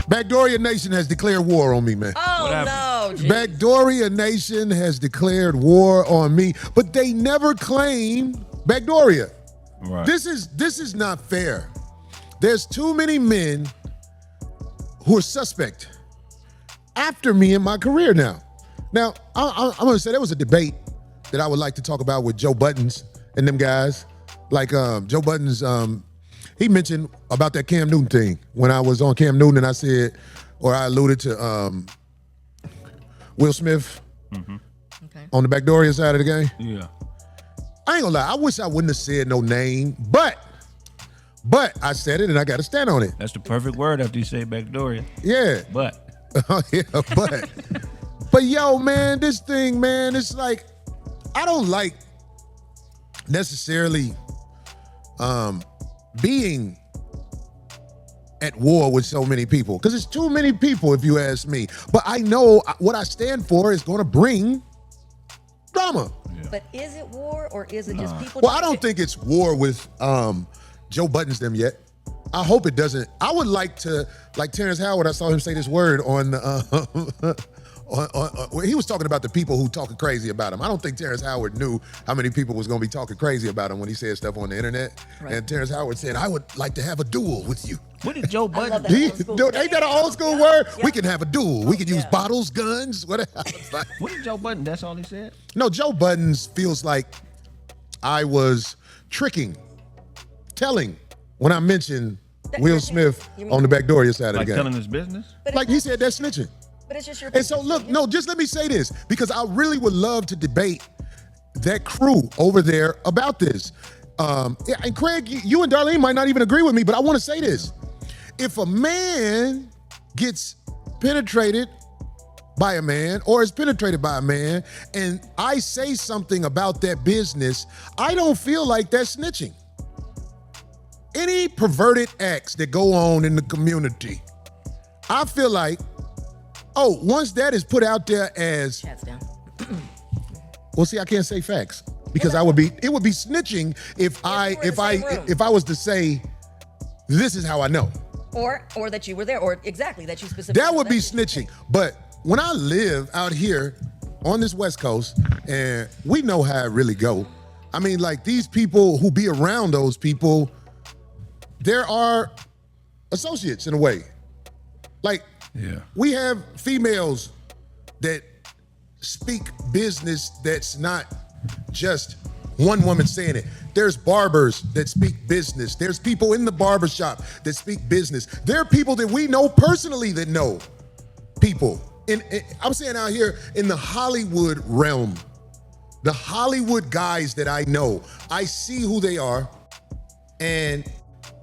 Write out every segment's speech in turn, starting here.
Backdoria Nation has declared war on me, man. Oh, no. Geez. Backdoria Nation has declared war on me, but they never claim Backdoria. Right. This is not fair. There's too many men who are suspect after me in my career now. Now, I'm going to say there was a debate that I would like to talk about with Joe Buttons and them guys. Like Joe Budden's, he mentioned about that Cam Newton thing when I was on Cam Newton and I said, or I alluded to Will Smith on the Backdoria side of the game. Yeah. I ain't gonna lie, I wish I wouldn't have said no name, but I said it and I gotta stand on it. That's the perfect word after you say Backdoria. Yeah. But. Yeah, but yo, man, this thing, man, it's like, I don't like necessarily being at war with so many people, because it's too many people if you ask me. But I know what I stand for is going to bring drama. Yeah. But is it war or is it just people? Well, I don't think it's war with Joe Budden's them yet. I hope it doesn't. I would like to, like Terrence Howard, I saw him say this word on he was talking about the people who talking crazy about him. I don't think Terrence Howard knew how many people was going to be talking crazy about him when he said stuff on the internet. Right. And Terrence Howard said, I would like to have a duel with you. What did Joe Budden do? Ain't that an old school word? Yeah. We can have a duel. We can use bottles, guns, whatever. What did Joe Budden, that's all he said? No, Joe Budden feels like I was telling when I mentioned Will Smith on the Backdoria side of the game. Like telling his business? Like he said that's snitching. But it's just your And so look, no, just let me say this, because I really would love to debate that crew over there about this. And Craig, you and Darlene might not even agree with me, but I want to say this. If a man gets penetrated by a man or is penetrated by a man and I say something about that business, I don't feel like that's snitching. Any perverted acts that go on in the community, I feel like, once that is put out there as, Chats down. well, see, I can't say facts because it would be snitching if I was to say, this is how I know. Or that you were there, or exactly, that you specifically. That would be snitching. But when I live out here on this West Coast, and we know how it really go, I mean, like these people who be around those people, there are associates in a way. Like, we have females that speak business that's not just one woman saying it. There's barbers that speak business. There's people in the barbershop that speak business. There are people that we know personally that know people. I'm saying out here in the Hollywood realm, the Hollywood guys that I know, I see who they are, and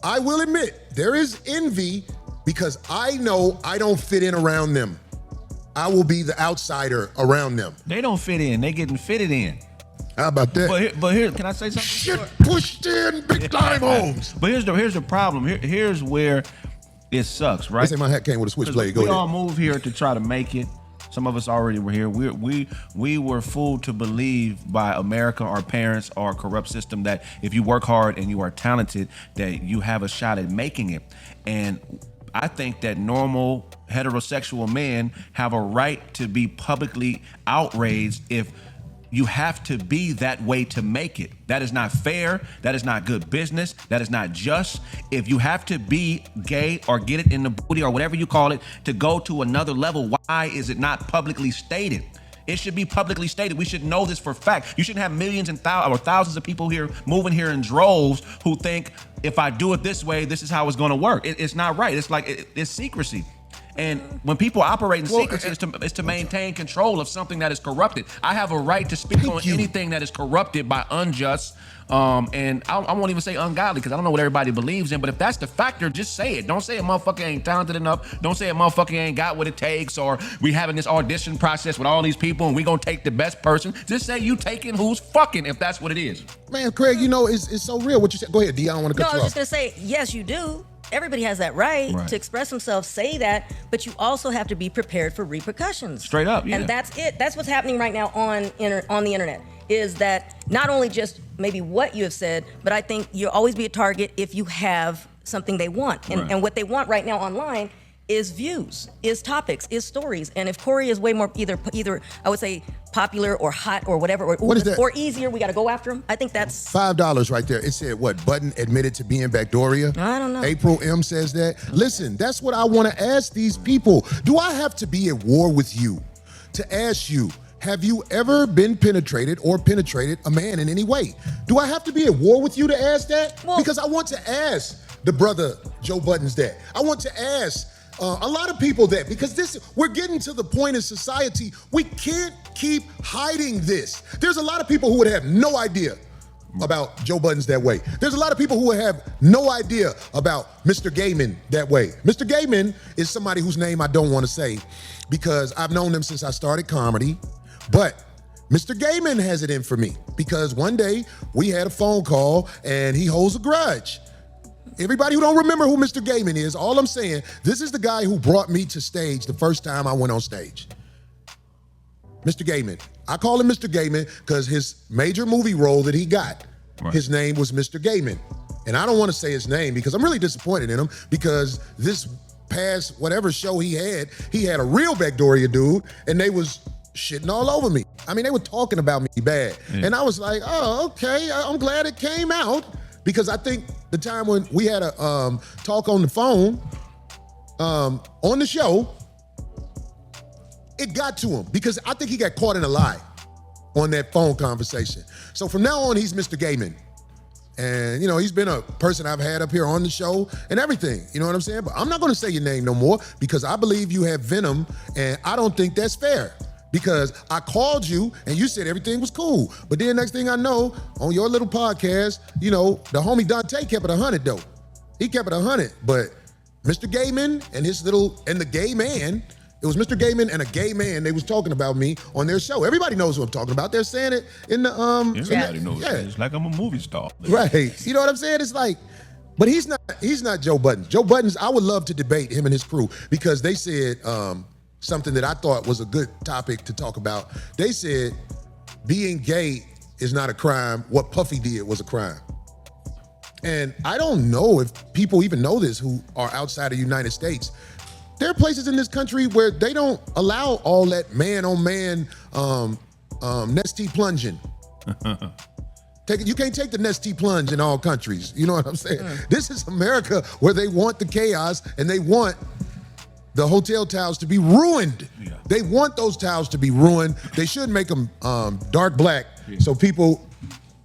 I will admit there is envy because I know I don't fit in around them. I will be the outsider around them. They don't fit in. They getting fitted in. How about that? But here, can I say something? Shit pushed in big time homes. But here's the problem. Here's where it sucks, right? They say my hat came with a switchblade. Go ahead. We all moved here to try to make it. Some of us already were here. We were fooled to believe by America, our parents, our corrupt system, that if you work hard and you are talented, that you have a shot at making it. And I think that normal heterosexual men have a right to be publicly outraged if you have to be that way to make it. That is not fair. That is not good business. That is not just. If you have to be gay or get it in the booty or whatever you call it to go to another level, why is it not publicly stated? It should be publicly stated. We should know this for a fact. You shouldn't have millions and thousands of people here moving here in droves who think, if I do it this way, this is how it's going to work. It's not right. It's like it's secrecy. And when people operate in secrecy, it's to maintain control of something that is corrupted. I have a right to speak on anything that is corrupted by unjust, and I won't even say ungodly because I don't know what everybody believes in. But if that's the factor, just say it. Don't say a motherfucker ain't talented enough. Don't say a motherfucker ain't got what it takes, or we having this audition process with all these people and we gonna take the best person. Just say you taking who's fucking, if that's what it is. Man, Craig, you know, it's so real what you said. Go ahead, D. I don't want to cut you off. No, I was just gonna say, yes, you do. Everybody has that right to express themselves, say that, but you also have to be prepared for repercussions. Straight up, yeah. And that's it. That's what's happening right now on the internet, is that not only just maybe what you have said, but I think you'll always be a target if you have something they want. And what they want right now online, is views, is topics, is stories. And if Corey is way more either I would say popular or hot or whatever, What is that? or easier, we got to go after him. I think that's $5 right there. It said what? Budden admitted to being Backdoria. I don't know. April M says that. Listen, that's what I want to ask these people. Do I have to be at war with you to ask you? Have you ever been penetrated or penetrated a man in any way? Do I have to be at war with you to ask that? Well, because I want to ask the brother Joe Budden's that. I want to ask a lot of people that, because we're getting to the point in society, we can't keep hiding this. There's a lot of people who would have no idea about Joe Budden's that way. There's a lot of people who would have no idea about Mr. Gaiman that way. Mr. Gaiman is somebody whose name I don't want to say because I've known him since I started comedy. But Mr. Gaiman has it in for me because one day we had a phone call and he holds a grudge. Everybody who don't remember who Mr. Gaiman is, all I'm saying, this is the guy who brought me to stage the first time I went on stage. Mr. Gaiman. I call him Mr. Gaiman because his major movie role that he got, his name was Mr. Gaiman. And I don't want to say his name because I'm really disappointed in him because this past whatever show he had a real Backdoria dude and they was shitting all over me. I mean, they were talking about me bad. Yeah. And I was like, oh, okay, I'm glad it came out because I think the time when we had a talk on the phone on the show, it got to him because I think he got caught in a lie on that phone conversation. So from now on, he's Mr. Gaiman. And, you know, he's been a person I've had up here on the show and everything. You know what I'm saying? But I'm not going to say your name no more because I believe you have venom and I don't think that's fair. Because I called you and you said everything was cool. But then next thing I know, on your little podcast, you know, the homie Dante kept it 100 though. He kept it 100. But Mr. Gaiman and the gay man, it was Mr. Gaiman and a gay man, they was talking about me on their show. Everybody knows who I'm talking about. They're saying it in the Everybody knows it. It's like I'm a movie star. Right. You know what I'm saying? It's like, but he's not Joe Budden. Joe Budden's, I would love to debate him and his crew because they said something that I thought was a good topic to talk about. They said being gay is not a crime. What Puffy did was a crime. And I don't know if people even know this who are outside of the United States. There are places in this country where they don't allow all that man-on-man nesty plunging. You can't take the nesty plunge in all countries. You know what I'm saying? This is America where they want the chaos and they want the hotel towels to be ruined. Yeah. They want those towels to be ruined. They should make them dark black so people,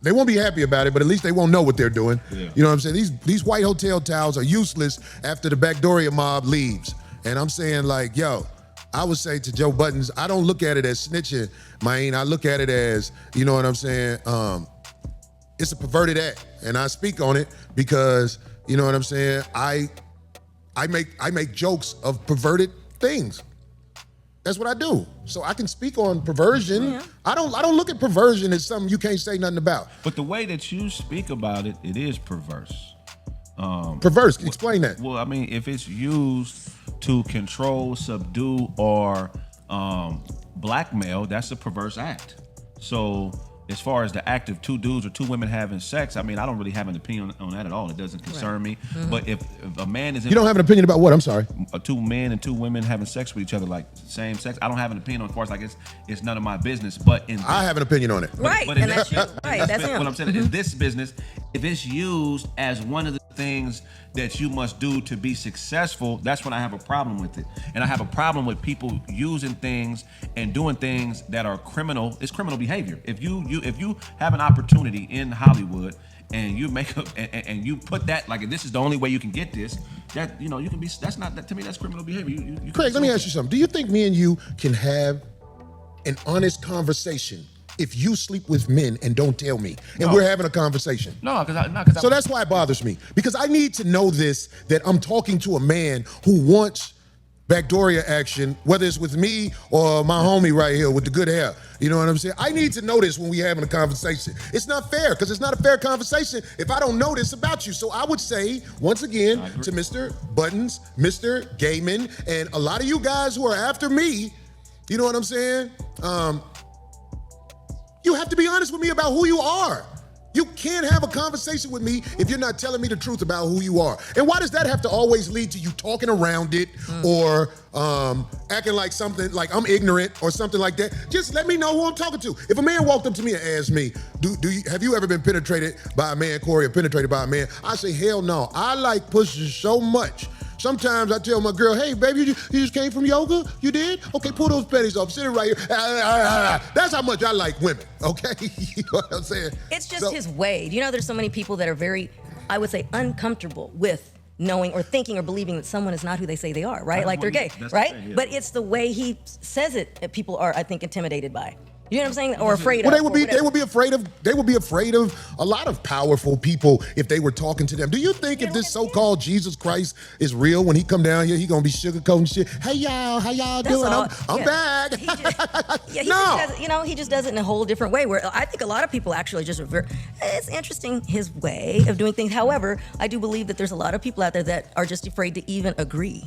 they won't be happy about it, but at least they won't know what they're doing. Yeah. You know what I'm saying? These white hotel towels are useless after the Backdoria mob leaves. And I'm saying like, yo, I would say to Joe Budden's, I don't look at it as snitching, man. I look at it as, you know what I'm saying? It's a perverted act. And I speak on it because, you know what I'm saying? I make jokes of perverted things. That's what I do. So I can speak on perversion. Yeah. I don't look at perversion as something you can't say nothing about. But the way that you speak about it, it is perverse. Perverse, explain that. Well, I mean, if it's used to control, subdue, or blackmail, that's a perverse act. So as far as the act of two dudes or two women having sex, I mean, I don't really have an opinion on that at all. It doesn't concern me. Mm-hmm. But if a man is in... You don't have an opinion about what? I'm sorry. Two men and two women having sex with each other, like same sex, I don't have an opinion on it. As far as like it's none of my business. But I have an opinion on it. Right, but and that's you. Right, that's him. What I'm saying is this business, if it's used as one of the things that you must do to be successful, that's when I have a problem with it. And I have a problem with people using things and doing things that are criminal. It's criminal behavior. If you have an opportunity in Hollywood and you make up and you put that, like, if this is the only way you can get this, that, you know, you can be, that's not, that to me, that's criminal behavior. You Craig, let me ask you something. Do you think me and you can have an honest conversation if you sleep with men and don't tell me, and we're having a conversation? No, So that's why it bothers me, because I need to know this, that I'm talking to a man who wants Backdoria action, whether it's with me or my homie right here with the good hair. You know what I'm saying? I need to know this when we're having a conversation. It's not fair, because it's not a fair conversation if I don't know this about you. So I would say, once again, to Mr. Buttons, Mr. Gaiman, and a lot of you guys who are after me, you know what I'm saying? You have to be honest with me about who you are. You can't have a conversation with me if you're not telling me the truth about who you are. And why does that have to always lead to you talking around it or acting like something, like I'm ignorant or something like that? Just let me know who I'm talking to. If a man walked up to me and asked me, have you ever been penetrated by a man, Corey, or penetrated by a man? I say, hell no. I like pussies so much. Sometimes I tell my girl, hey, baby, you just came from yoga? You did? Okay, pull those panties off. Sit it right here. That's how much I like women, okay? You know what I'm saying? It's just his way. You know, there's so many people that are very, I would say, uncomfortable with knowing or thinking or believing that someone is not who they say they are, right? Like they're gay, right? Yeah. But it's the way he says it that people are, I think, intimidated by. You know what I'm saying? Or afraid well, of. They would be afraid of a lot of powerful people if they were talking to them. Do you think if this so-called Jesus Christ is real, when he come down here, he gonna be sugarcoating shit? Hey y'all, how y'all doing? I'm back. He just does it in a whole different way. Where I think a lot of people actually just it's interesting his way of doing things. However, I do believe that there's a lot of people out there that are just afraid to even agree.